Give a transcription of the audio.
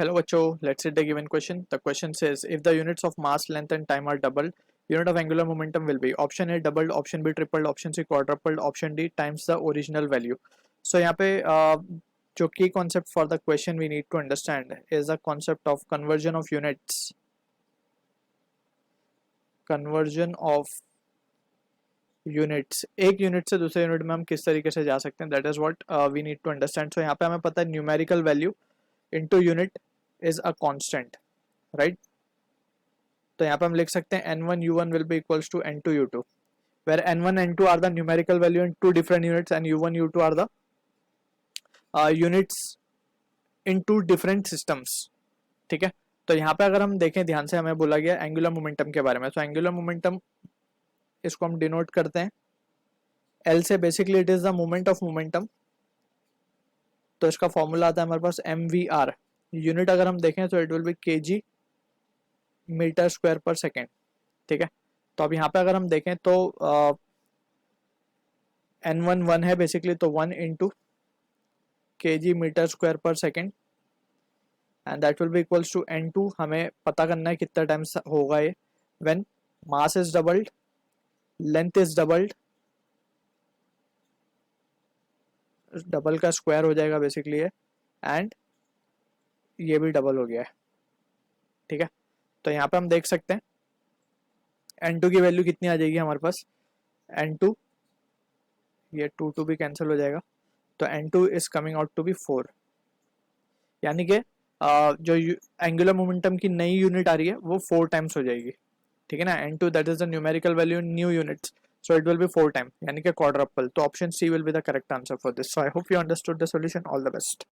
Hello, Bacho. Let's see the given question. The question says, if the units of mass, length, and time are doubled, unit of angular momentum will be option A doubled, option B tripled, option C quadrupled, option D times the original value. So यहाँ पे जो key concept for the question we need to understand is the concept of conversion of units. Conversion of units, एक unit से दूसरे unit में हम किस तरीके से जा सकते हैं, that is what we need to understand. So यहाँ पे हमें पता है numerical value into unit is a constant, right. तो यहाँ पे हम लिख सकते हैं n1 u1 will be equals to n2 u2, where n1 n2 are the numerical value in two different units and u1 u2 are the units in two different systems. ठीक है. तो यहाँ पे अगर हम देखें ध्यान से, हमें बोला गया एंगुलर मोमेंटम के बारे में. तो एंगुलर मोमेंटम इसको हम डिनोट करते हैं L से. Basically it is the moment of momentum. तो इसका फॉर्मूला आता है हमारे पास mvr. यूनिट अगर हम देखें तो it will be kg metre square per second. ठीक है. तो अब यहाँ पे अगर हम देखें तो n1 1 है बेसिकली, तो 1 into kg metre square per second and that will be equals to n2. हमें पता करना है कितना टाइम होगा ये. When mass is doubled, length is doubled, double का स्क्वायर हो जाएगा बेसिकली ये, एंड ये भी डबल हो गया है. ठीक है. तो यहाँ पे हम देख सकते हैं n2 की वैल्यू कितनी आ जाएगी हमारे पास. n2, ये 2 भी कैंसिल हो जाएगा. तो n2 is coming out to be 4. यानी कि जो एंगुलर मोमेंटम की नई यूनिट आ रही है वो 4 टाइम्स हो जाएगी. ठीक है ना. n2 that is the numerical value in new units, so it will be 4 time, यानी कि quadruple. तो option C will be the correct answer for this. So I hope you understood the solution. All the best.